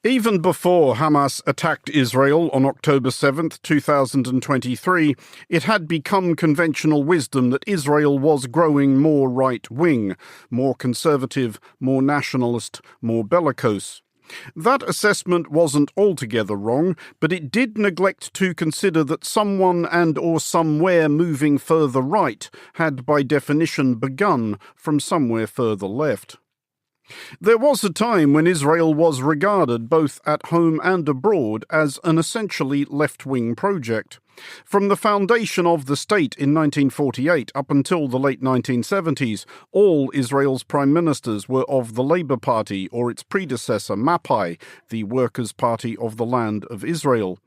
Even before Hamas attacked Israel on October 7th, 2023, it had become conventional wisdom that Israel was growing more right-wing, more conservative, more nationalist, more bellicose. That assessment wasn't altogether wrong, but it did neglect to consider that someone and or somewhere moving further right had by definition begun from somewhere further left. There was a time when Israel was regarded, both at home and abroad, as an essentially left-wing project. From the foundation of the state in 1948 up until the late 1970s, all Israel's prime ministers were of the Labour Party or its predecessor, Mapai, the Workers' Party of the Land of Israel.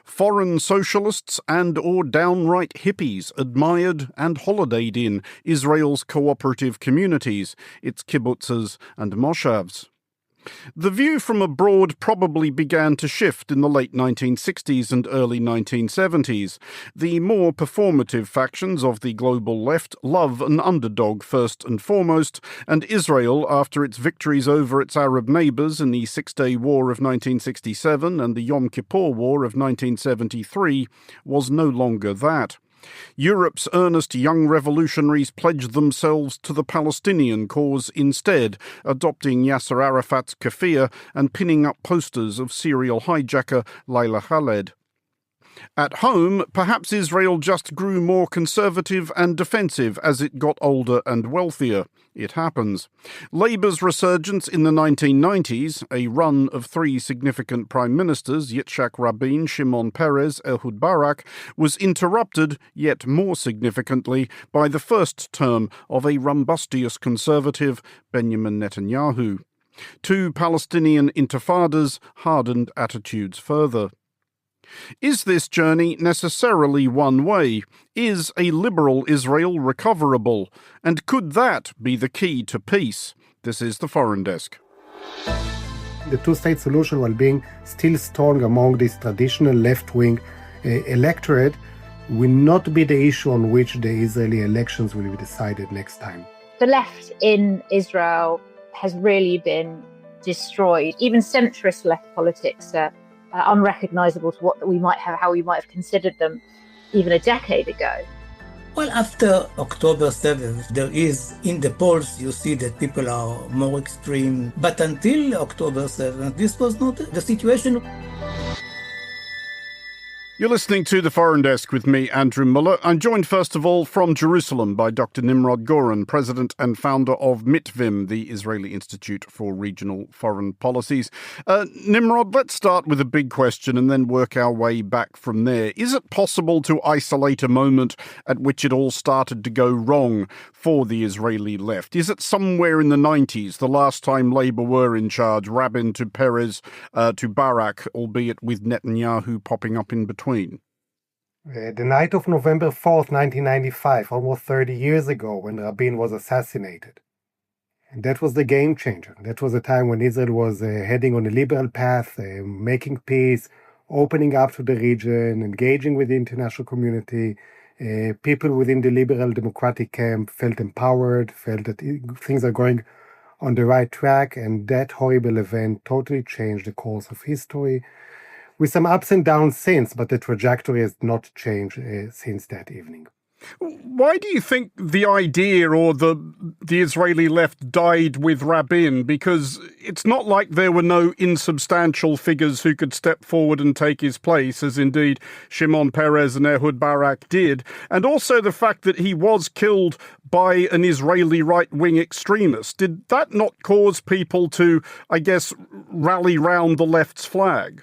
Foreign socialists and or downright hippies admired and holidayed in Israel's cooperative communities, its kibbutzes and moshavs. The view from abroad probably began to shift in the late 1960s and early 1970s. The more performative factions of the global left love an underdog first and foremost, and Israel, after its victories over its Arab neighbours in the Six-Day War of 1967 and the Yom Kippur War of 1973, was no longer that. Europe's earnest young revolutionaries pledged themselves to the Palestinian cause instead, adopting Yasser Arafat's kafir and pinning up posters of serial hijacker Layla Khaled. At home, perhaps Israel just grew more conservative and defensive as it got older and wealthier. It happens. Labour's resurgence in the 1990s, a run of three significant prime ministers, Yitzhak Rabin, Shimon Peres, Ehud Barak, was interrupted, yet more significantly, by the first term of a rumbustious conservative, Benjamin Netanyahu. Two Palestinian intifadas hardened attitudes further. Is this journey necessarily one way? Is a liberal Israel recoverable? And could that be the key to peace? This is the Foreign Desk. The two-state solution, while being still strong among this traditional left-wing electorate, will not be the issue on which the Israeli elections will be decided next time. The left in Israel has really been destroyed. Even centrist left politics are unrecognizable to how we might have considered them even a decade ago. Well, after October 7th, there is, in the polls, you see that people are more extreme. But until October 7th, this was not the situation. You're listening to The Foreign Desk with me, Andrew Muller. I'm joined first of all from Jerusalem by Dr. Nimrod Goren, president and founder of MITVIM, the Israeli Institute for Regional Foreign Policies. Nimrod, let's start with a big question and then work our way back from there. Is it possible to isolate a moment at which it all started to go wrong for the Israeli left? Is it somewhere in the 90s, the last time Labour were in charge, Rabin to Peres to Barak, albeit with Netanyahu popping up in between? The night of November 4th, 1995, almost 30 years ago, when Rabin was assassinated. And that was the game changer. That was a time when Israel was heading on a liberal path, making peace, opening up to the region, engaging with the international community. People within the liberal democratic camp felt empowered, felt that things are going on the right track, and that horrible event totally changed the course of history, with some ups and downs since, but the trajectory has not changed since that evening. Why do you think the idea or the Israeli left died with Rabin? Because it's not like there were no insubstantial figures who could step forward and take his place, as indeed Shimon Peres and Ehud Barak did. And also the fact that he was killed by an Israeli right-wing extremist. Did that not cause people to, I guess, rally round the left's flag?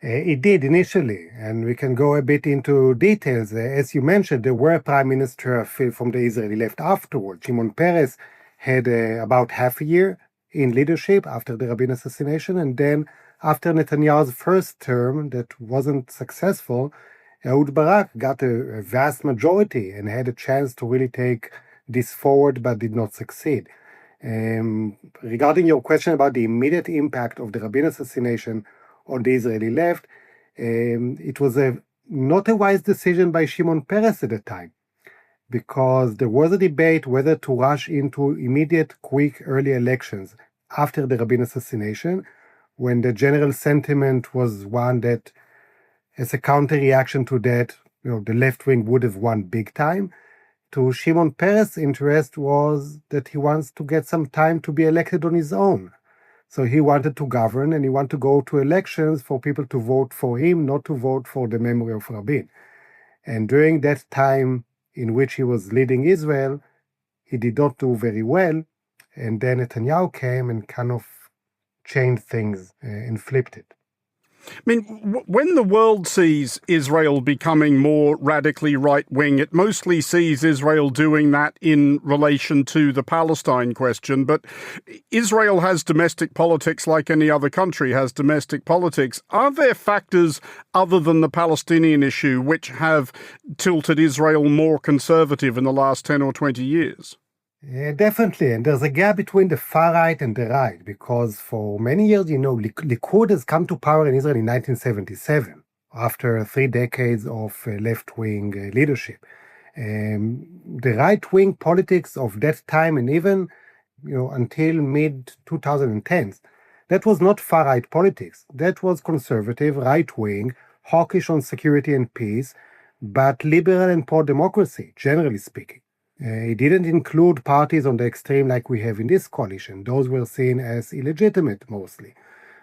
It did initially, and we can go a bit into details. As you mentioned, there were a prime minister from the Israeli left afterward. Shimon Peres had about half a year in leadership after the Rabin assassination, and then after Netanyahu's first term that wasn't successful, Ehud Barak got a vast majority and had a chance to really take this forward, but did not succeed. Regarding your question about the immediate impact of the Rabin assassination on the Israeli left, it was not a wise decision by Shimon Peres at the time, because there was a debate whether to rush into immediate, quick, early elections after the Rabin assassination, when the general sentiment was one that, as a counter-reaction to that, the left wing would have won big time, to Shimon Peres' interest was that he wants to get some time to be elected on his own. So he wanted to govern, and he wanted to go to elections for people to vote for him, not to vote for the memory of Rabin. And during that time in which he was leading Israel, he did not do very well. And then Netanyahu came and kind of changed things and flipped it. I mean, when the world sees Israel becoming more radically right-wing, it mostly sees Israel doing that in relation to the Palestine question. But Israel has domestic politics like any other country has domestic politics. Are there factors other than the Palestinian issue which have tilted Israel more conservative in the last 10 or 20 years? Yeah, definitely. And there's a gap between the far right and the right, because for many years, Likud has come to power in Israel in 1977, after 3 decades of left-wing leadership. The right-wing politics of that time, and even until mid-2010s, that was not far-right politics. That was conservative, right-wing, hawkish on security and peace, but liberal and pro-democracy, generally speaking. It didn't include parties on the extreme like we have in this coalition. Those were seen as illegitimate mostly.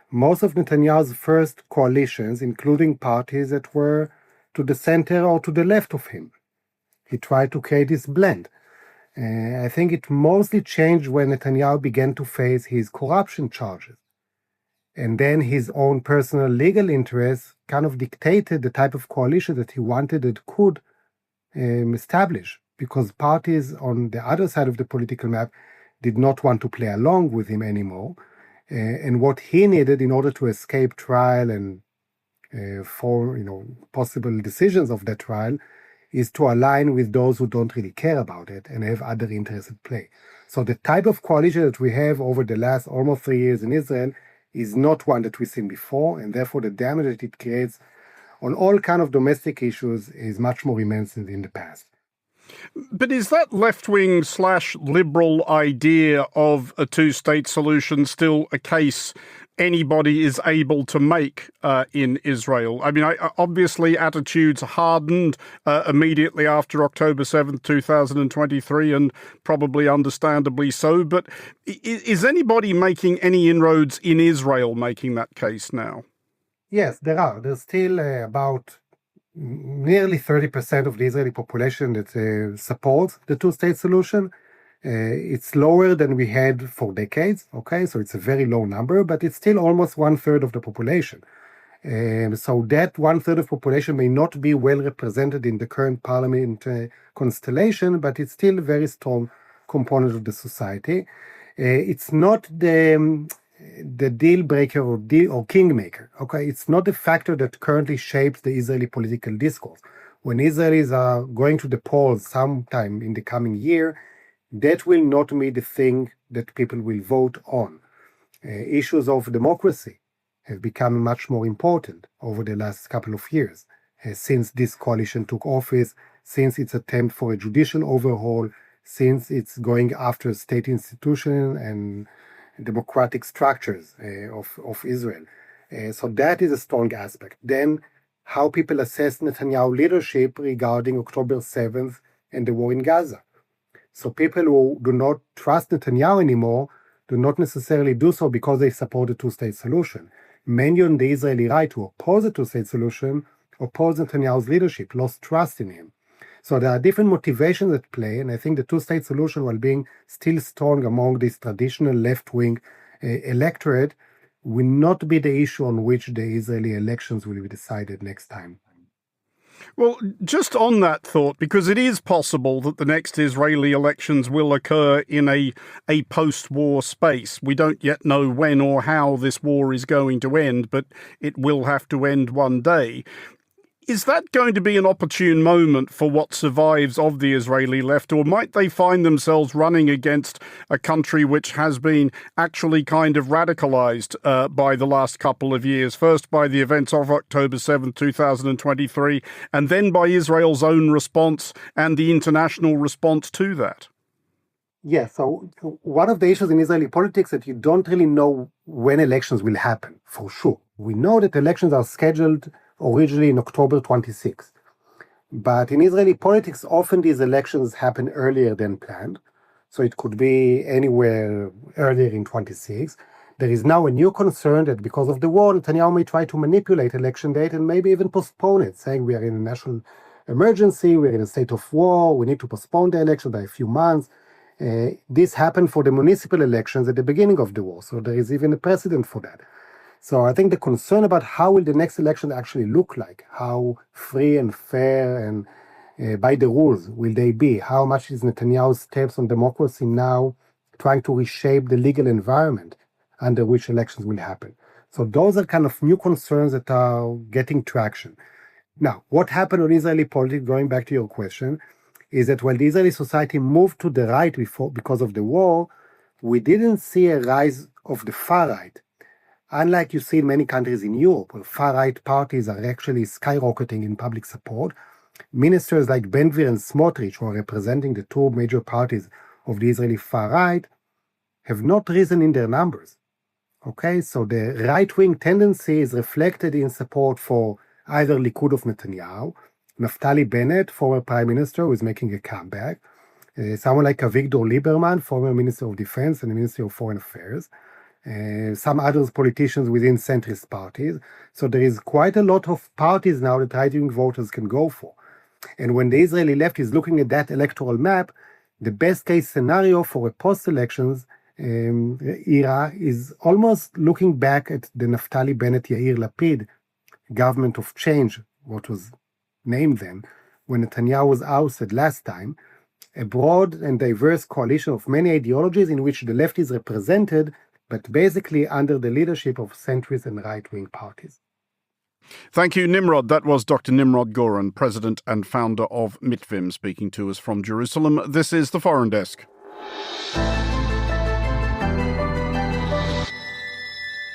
Most of Netanyahu's first coalitions, including parties that were to the center or to the left of him. He tried to create this blend. I think it mostly changed when Netanyahu began to face his corruption charges. And then his own personal legal interests kind of dictated the type of coalition that he wanted and could establish, because parties on the other side of the political map did not want to play along with him anymore. And what he needed in order to escape trial and for possible decisions of that trial is to align with those who don't really care about it and have other interests at play. So the type of coalition that we have over the last almost 3 years in Israel is not one that we've seen before, and therefore the damage that it creates on all kind of domestic issues is much more immense than in the past. But is that left-wing / liberal idea of a two-state solution still a case anybody is able to make in Israel? I mean, obviously attitudes hardened immediately after October 7th, 2023, and probably understandably so. But is anybody making any inroads in Israel making that case now? Yes, there are. There's still about nearly 30% of the Israeli population that supports the two-state solution. It's lower than we had for decades, okay? So it's a very low number, but it's still almost 1/3 of the population. So that 1/3 of population may not be well represented in the current parliament constellation, but it's still a very strong component of the society. It's not the deal breaker or kingmaker. Okay, it's not the factor that currently shapes the Israeli political discourse. When Israelis are going to the polls sometime in the coming year, that will not be the thing that people will vote on. Issues of democracy have become much more important over the last couple of years, since this coalition took office, since its attempt for a judicial overhaul, since it's going after state institutions and democratic structures of Israel. So that is a strong aspect. Then how people assess Netanyahu leadership regarding October 7th and the war in Gaza. So people who do not trust Netanyahu anymore do not necessarily do so because they support the two-state solution. Many on the Israeli right who oppose the two-state solution oppose Netanyahu's leadership, lost trust in him. So there are different motivations at play, and I think the two-state solution, while being still strong among this traditional left-wing electorate, will not be the issue on which the Israeli elections will be decided next time. Well, just on that thought, because it is possible that the next Israeli elections will occur in a post-war space. We don't yet know when or how this war is going to end, but it will have to end one day. Is that going to be an opportune moment for what survives of the Israeli left, or might they find themselves running against a country which has been actually kind of radicalized by the last couple of years, first by the events of October 7th, 2023, and then by Israel's own response and the international response to that? Yeah, so one of the issues in Israeli politics that you don't really know when elections will happen, for sure. We know that elections are scheduled originally in October 26th. But in Israeli politics, often these elections happen earlier than planned. So it could be anywhere earlier in 26. There is now a new concern that because of the war, Netanyahu may try to manipulate election date and maybe even postpone it, saying we are in a national emergency, we're in a state of war, we need to postpone the election by a few months. This happened for the municipal elections at the beginning of the war, so there is even a precedent for that. So I think the concern about how will the next election actually look like, how free and fair and by the rules will they be, how much is Netanyahu's steps on democracy now trying to reshape the legal environment under which elections will happen. So those are kind of new concerns that are getting traction. Now, what happened on Israeli politics, going back to your question, is that when the Israeli society moved to the right because of the war, we didn't see a rise of the far right. Unlike you see in many countries in Europe, where far-right parties are actually skyrocketing in public support, ministers like Ben-Gvir and Smotrich, who are representing the two major parties of the Israeli far-right, have not risen in their numbers. Okay, so the right-wing tendency is reflected in support for either Likud of Netanyahu, Naftali Bennett, former prime minister, who is making a comeback, someone like Avigdor Lieberman, former minister of defense and minister of foreign affairs, some other politicians within centrist parties. So there is quite a lot of parties now that right-wing voters can go for. And when the Israeli left is looking at that electoral map, the best case scenario for a post-elections era is almost looking back at the Naftali Bennett Yair Lapid government of change, what was named then, when Netanyahu was ousted last time, a broad and diverse coalition of many ideologies in which the left is represented, but basically under the leadership of centrist and right-wing parties. Thank you, Nimrod. That was Dr. Nimrod Goran, president and founder of Mitvim, speaking to us from Jerusalem. This is the Foreign Desk.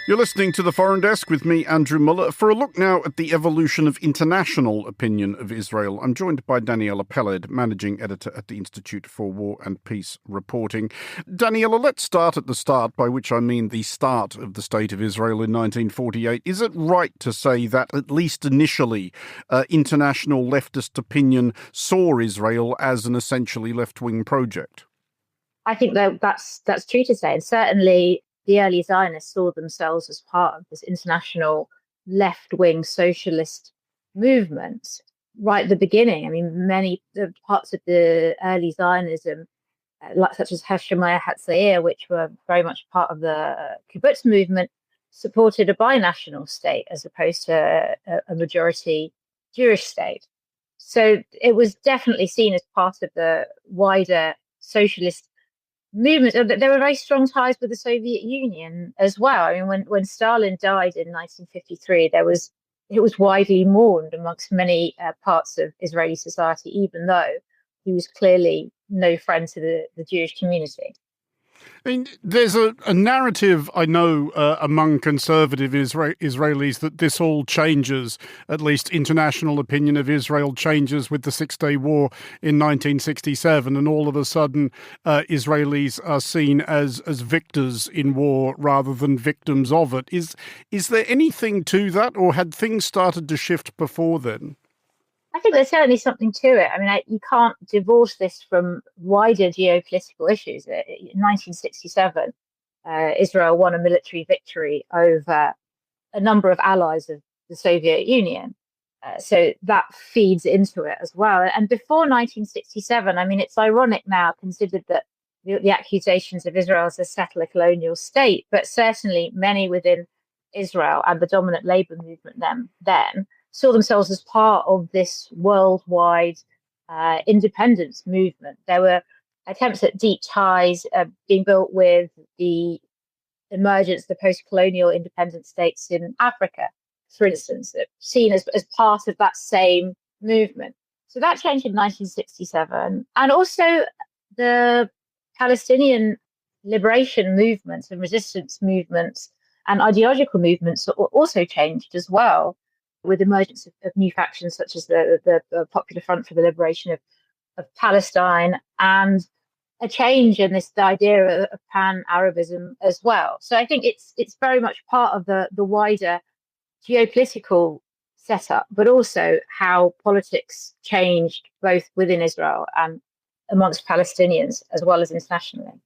You're listening to The Foreign Desk with me, Andrew Muller. For a look now at the evolution of international opinion of Israel, I'm joined by Daniela Peled, managing editor at the Institute for War and Peace Reporting. Daniela, let's start at the start, by which I mean the start of the State of Israel in 1948. Is it right to say that, at least initially, international leftist opinion saw Israel as an essentially left-wing project? I think that's true to say. And certainly the early Zionists saw themselves as part of this international left-wing socialist movement right at the beginning. I mean, many parts of the early Zionism, such as Hashemaya Hatzair, which were very much part of the kibbutz movement, supported a binational state as opposed to a majority Jewish state. So it was definitely seen as part of the wider socialist movement. There were very strong ties with the Soviet Union as well. I mean, when Stalin died in 1953, it was widely mourned amongst many parts of Israeli society, even though he was clearly no friend to the Jewish community. I mean, there's a narrative, I know, among conservative Israelis that this all changes, at least international opinion of Israel changes with the Six-Day War in 1967, and all of a sudden Israelis are seen as victors in war rather than victims of it. Is there anything to that, or had things started to shift before then? I think there's certainly something to it. I mean, you can't divorce this from wider geopolitical issues. In 1967, Israel won a military victory over a number of allies of the Soviet Union. So that feeds into it as well. And before 1967, I mean, it's ironic now, considered that the accusations of Israel as a settler colonial state, but certainly many within Israel and the dominant labor movement then saw themselves as part of this worldwide independence movement. There were attempts at deep ties being built with the emergence of the post-colonial independent states in Africa, for instance, seen as part of that same movement. So that changed in 1967. And also the Palestinian liberation movements and resistance movements and ideological movements also changed as well, with the emergence of new factions such as the Popular Front for the Liberation of Palestine and a change in the idea of pan-Arabism as well. So I think it's very much part of the wider geopolitical setup, but also how politics changed both within Israel and amongst Palestinians as well as internationally.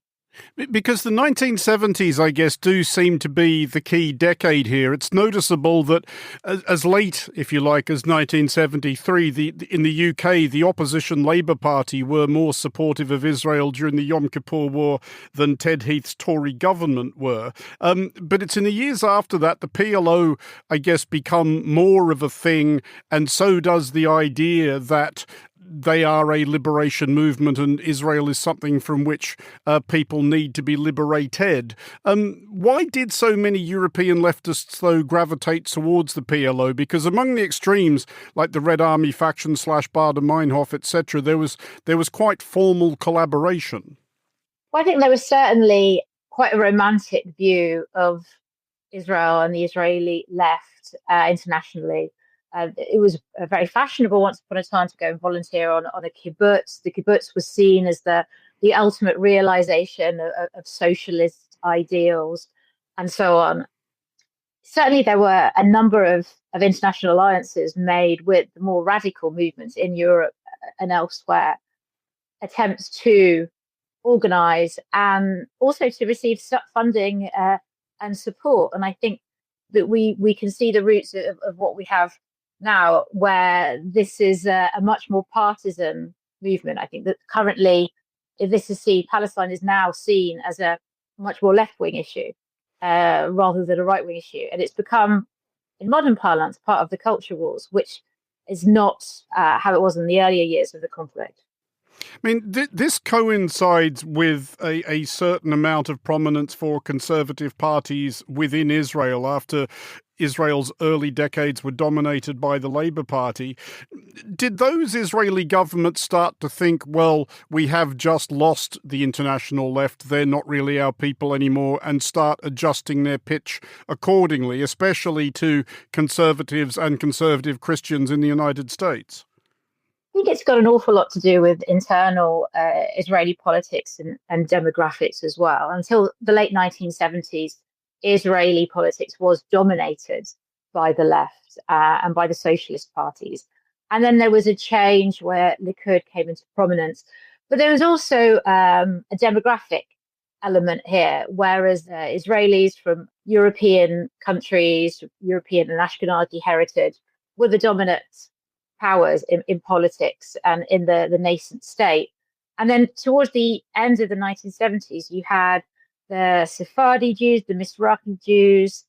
Because the 1970s, I guess, do seem to be the key decade here. It's noticeable that as late, if you like, as 1973, in the UK, the opposition Labour Party were more supportive of Israel during the Yom Kippur War than Ted Heath's Tory government were. But it's in the years after that, the PLO, I guess, become more of a thing, and so does the idea that they are a liberation movement and Israel is something from which people need to be liberated. Why did so many European leftists, though, gravitate towards the PLO? Because among the extremes, like the Red Army faction / Baader-Meinhof, etc., there was quite formal collaboration. Well, I think there was certainly quite a romantic view of Israel and the Israeli left internationally. It was very fashionable once upon a time to go and volunteer on a kibbutz. The kibbutz was seen as the ultimate realization of socialist ideals and so on. Certainly, there were a number of international alliances made with the more radical movements in Europe and elsewhere, attempts to organize and also to receive funding and support. And I think that we can see the roots of what we have now, where this is a much more partisan movement. I think that currently, Palestine is now seen as a much more left-wing issue rather than a right-wing issue. And it's become, in modern parlance, part of the culture wars, which is not how it was in the earlier years of the conflict. I mean, this coincides with a certain amount of prominence for conservative parties within Israel after Israel's early decades were dominated by the Labour Party. Did those Israeli governments start to think, well, we have just lost the international left, they're not really our people anymore, and start adjusting their pitch accordingly, especially to conservatives and conservative Christians in the United States? I think it's got an awful lot to do with internal Israeli politics and demographics as well. Until the late 1970s, Israeli politics was dominated by the left and by the socialist parties. And then there was a change where Likud came into prominence. But there was also a demographic element here, whereas Israelis from European countries, European and Ashkenazi heritage, were the dominant powers in politics and in the nascent state. And then towards the end of the 1970s, you had the Sephardi Jews, the Mizrahi Jews,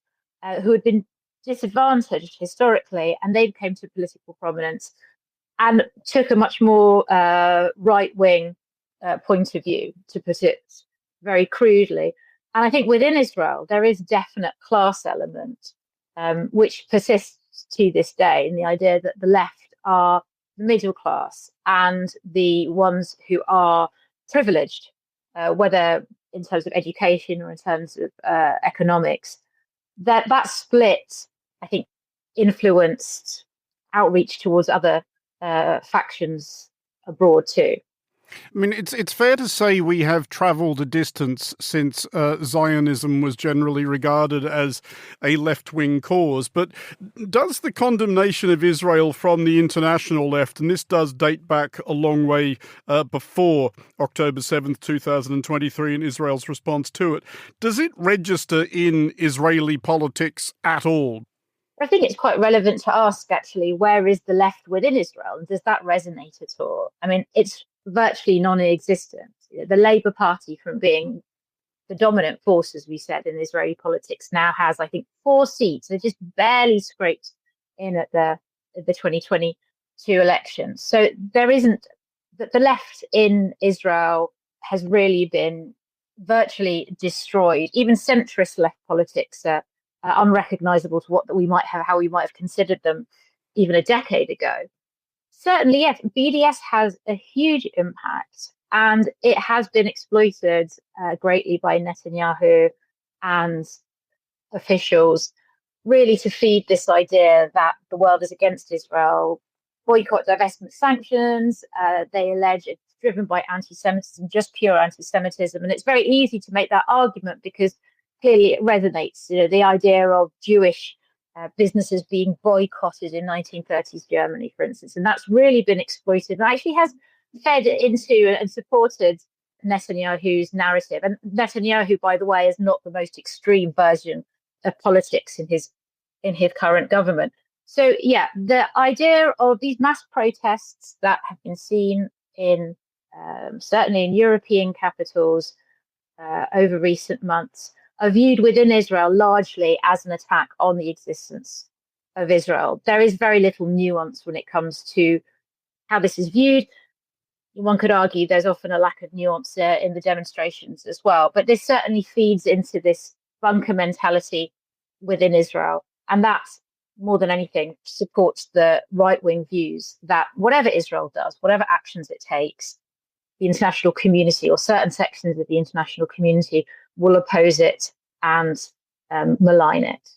who had been disadvantaged historically, and they came to political prominence and took a much more right-wing point of view, to put it very crudely. And I think within Israel, there is a definite class element, which persists to this day, in the idea that the left are the middle class and the ones who are privileged, whether in terms of education or in terms of economics. That split, I think, influenced outreach towards other factions abroad too. I mean, it's fair to say we have travelled a distance since Zionism was generally regarded as a left-wing cause. But does the condemnation of Israel from the international left, and this does date back a long way before October 7th, 2023, and Israel's response to it, does it register in Israeli politics at all? I think it's quite relevant to ask, actually, where is the left within Israel? And does that resonate at all? I mean, it's virtually non-existent. The Labour Party, from being the dominant force, as we said, in Israeli politics, now has, I think, 4 seats. They just barely scraped in at the 2022 elections. So there isn't, the left in Israel has really been virtually destroyed. Even centrist left politics are unrecognizable to what we might have, how we might have considered them even a decade ago. Certainly, yes, BDS has a huge impact, and it has been exploited greatly by Netanyahu and officials, really to feed this idea that the world is against Israel, boycott, divestment, sanctions. They allege it's driven by anti-Semitism, just pure anti-Semitism. And it's very easy to make that argument because clearly it resonates. The idea of Jewish businesses being boycotted in 1930s Germany, for instance, and that's really been exploited and actually has fed into and supported Netanyahu's narrative. And Netanyahu, by the way, is not the most extreme version of politics in his current government. So, yeah, the idea of these mass protests that have been seen in certainly in European capitals over recent months are viewed within Israel largely as an attack on the existence of Israel. There is very little nuance when it comes to how this is viewed. One could argue there's often a lack of nuance in the demonstrations as well, but this certainly feeds into this bunker mentality within Israel. And that, more than anything, supports the right-wing views that whatever Israel does, whatever actions it takes, the international community or certain sections of the international community will oppose it and malign it.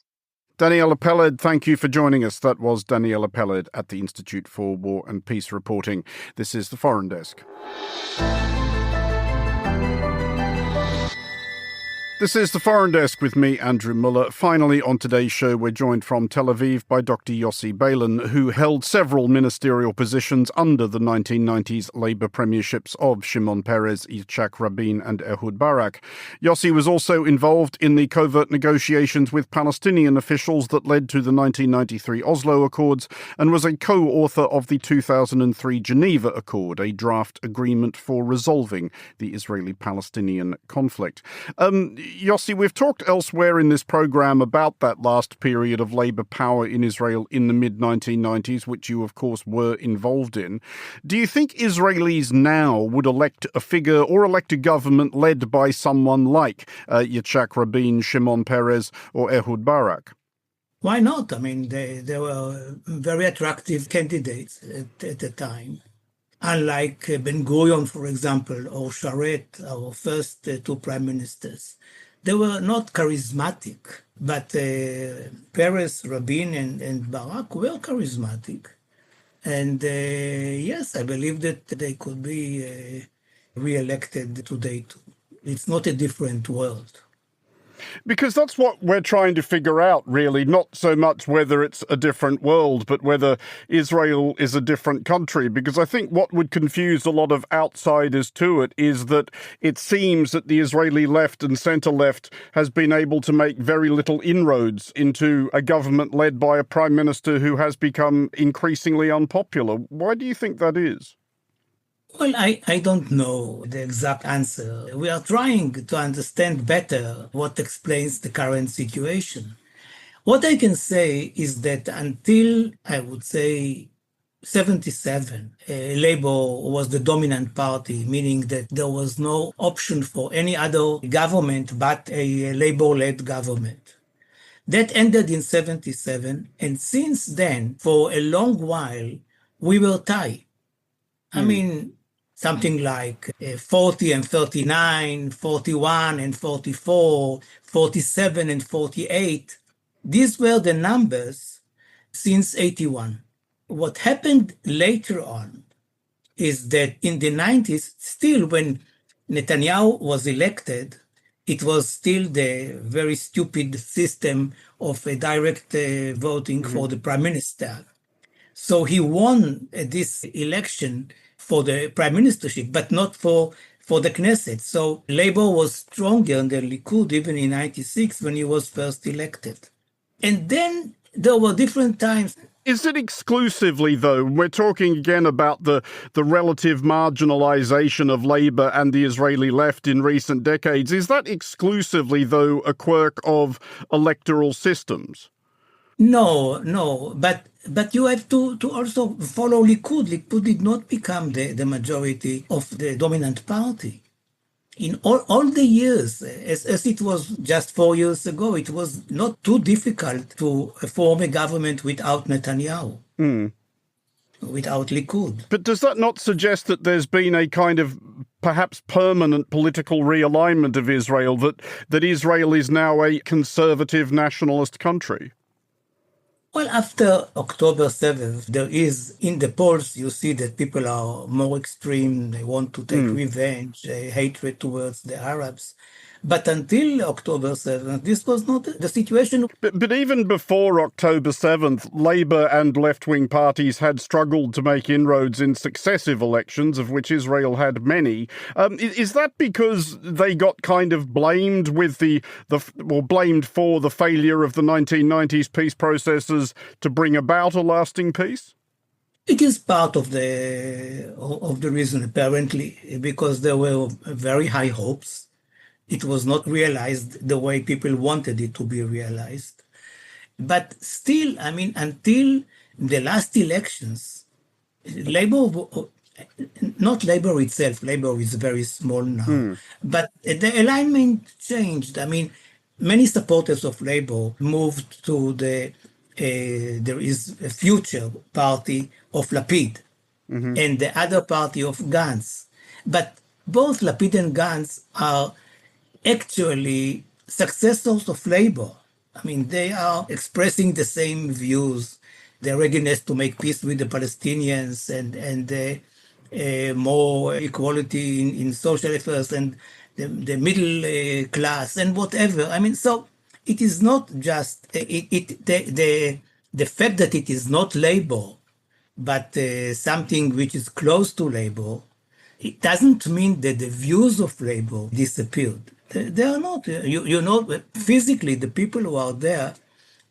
Daniela Peled, thank you for joining us. That was Daniela Peled at the Institute for War and Peace reporting. This is the Foreign Desk. This is the Foreign Desk with me, Andrew Muller. Finally, on today's show, we're joined from Tel Aviv by Dr. Yossi Beilin, who held several ministerial positions under the 1990s Labour premierships of Shimon Peres, Yitzhak Rabin and Ehud Barak. Yossi was also involved in the covert negotiations with Palestinian officials that led to the 1993 Oslo Accords and was a co-author of the 2003 Geneva Accord, a draft agreement for resolving the Israeli-Palestinian conflict. Yossi, we've talked elsewhere in this programme about that last period of Labour power in Israel in the mid-1990s, which you, of course, were involved in. Do you think Israelis now would elect a figure or elect a government led by someone like Yitzhak Rabin, Shimon Peres or Ehud Barak? Why not? I mean, they were very attractive candidates at the time. Unlike Ben-Gurion, for example, or Sharet, our first two prime ministers. They were not charismatic, but Peres, Rabin, and Barak were charismatic. And yes, I believe that they could be re-elected today too. It's not a different world. Because that's what we're trying to figure out, really, not so much whether it's a different world, but whether Israel is a different country. Because I think what would confuse a lot of outsiders to it is that it seems that the Israeli left and centre-left has been able to make very little inroads into a government led by a prime minister who has become increasingly unpopular. Why do you think that is? Well, I don't know the exact answer. We are trying to understand better what explains the current situation. What I can say is that until, I would say, 77, Labour was the dominant party, meaning that there was no option for any other government but a Labour-led government. That ended in 77, and since then, for a long while, we were tied. I mean, something like 40 and 39, 41 and 44, 47 and 48. These were the numbers since 81. What happened later on is that in the 90s, still when Netanyahu was elected, it was still the very stupid system of a direct voting for the prime minister. So he won this election for the prime ministership, but not for the Knesset. So Labour was stronger than Likud even in 96 when he was first elected. And then there were different times. Is it exclusively, though, we're talking again about the relative marginalization of Labour and the Israeli left in recent decades, is that exclusively, though, a quirk of electoral systems? No, but you have to also follow Likud. Likud did not become the majority of the dominant party. In all the years, as it was just 4 years ago, it was not too difficult to form a government without Netanyahu, without Likud. But does that not suggest that there's been a kind of perhaps permanent political realignment of Israel, that Israel is now a conservative nationalist country? Well, after October 7th, there is, in the polls, you see that people are more extreme. They want to take revenge, hatred towards the Arabs. But until October 7th, this was not the situation. But even before October 7th, Labour and left-wing parties had struggled to make inroads in successive elections, of which Israel had many. Is that because they got kind of blamed blamed for the failure of the 1990s peace processes to bring about a lasting peace? It is part of the reason, apparently, because there were very high hopes. It was not realized the way people wanted it to be realized. But still, I mean, until the last elections, Labour, not Labour itself, Labour is very small now, but the alignment changed. I mean, many supporters of Labour moved to there is a future party of Lapid and the other party of Gantz. But both Lapid and Gantz are actually successors of Labour. I mean, they are expressing the same views, their readiness to make peace with the Palestinians and more equality in social affairs and the middle class and whatever. I mean, so it is not just the fact that it is not Labour, but something which is close to Labour. It doesn't mean that the views of Labour disappeared. They are not. You know, physically, the people who are there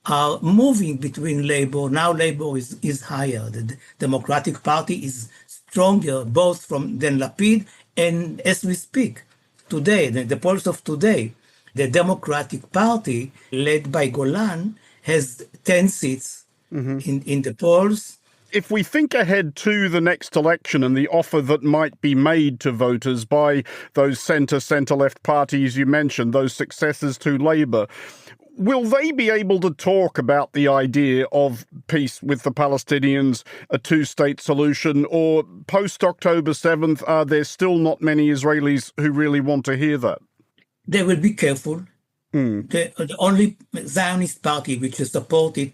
are moving between Labour. Now Labour is higher. The Democratic Party is stronger, both than Lapid, and as we speak, today, the polls of today, the Democratic Party, led by Golan, has 10 seats in the polls. If we think ahead to the next election and the offer that might be made to voters by those centre-left parties you mentioned, those successors to Labour, will they be able to talk about the idea of peace with the Palestinians, a two-state solution, or post-October 7th, are there still not many Israelis who really want to hear that? They will be careful. The only Zionist party which is supported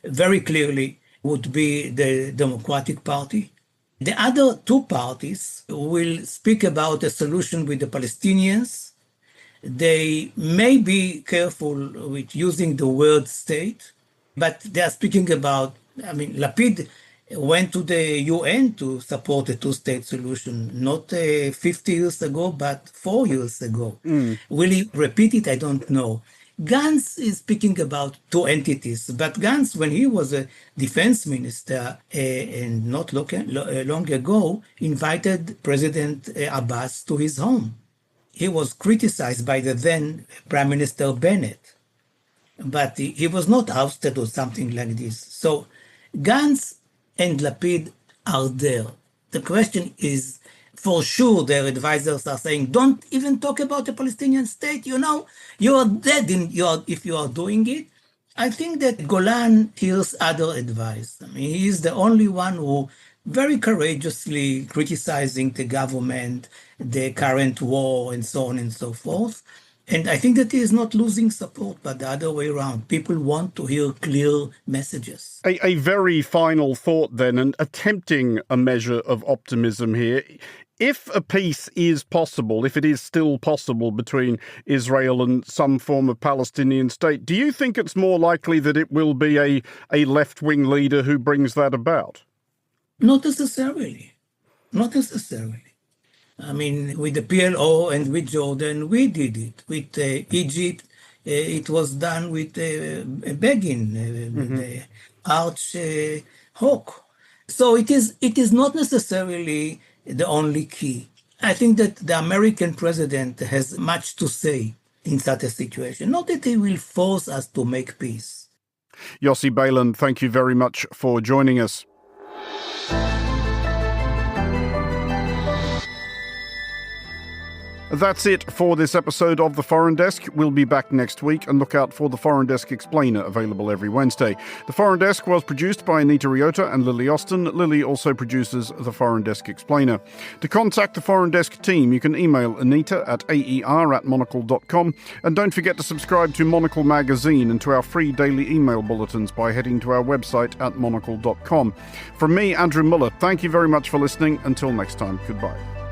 very clearly would be the Democratic Party. The other two parties will speak about a solution with the Palestinians. They may be careful with using the word state, but they are speaking about, I mean, Lapid went to the UN to support a two-state solution, not 50 years ago, but 4 years ago. Will he repeat it? I don't know. Gantz is speaking about two entities, but Gantz, when he was a defense minister and not long ago, invited President Abbas to his home. He was criticized by the then Prime Minister Bennett, but he was not ousted or something like this. So Gantz and Lapid are there. The question is, for sure, their advisors are saying, don't even talk about the Palestinian state. You know, you are dead if you are doing it. I think that Golan hears other advice. I mean, he is the only one who very courageously criticizing the government, the current war, and so on and so forth. And I think that he is not losing support, but the other way around. People want to hear clear messages. A very final thought then, and attempting a measure of optimism here. If a peace is possible, if it is still possible between Israel and some form of Palestinian state, do you think it's more likely that it will be a left-wing leader who brings that about? Not necessarily. Not necessarily. I mean, with the PLO and with Jordan, we did it. With Egypt, it was done with Begin, the Arch Hawk. So it is not necessarily the only key. I think that the American president has much to say in such a situation. Not that he will force us to make peace. Yossi Beilin, thank you very much for joining us. That's it for this episode of The Foreign Desk. We'll be back next week, and look out for The Foreign Desk Explainer, available every Wednesday. The Foreign Desk was produced by Anita Riota and Lily Austin. Lily also produces The Foreign Desk Explainer. To contact the Foreign Desk team, you can email Anita at aer@monocle.com, and don't forget to subscribe to Monocle Magazine and to our free daily email bulletins by heading to our website at monocle.com. From me, Andrew Muller, thank you very much for listening. Until next time, goodbye.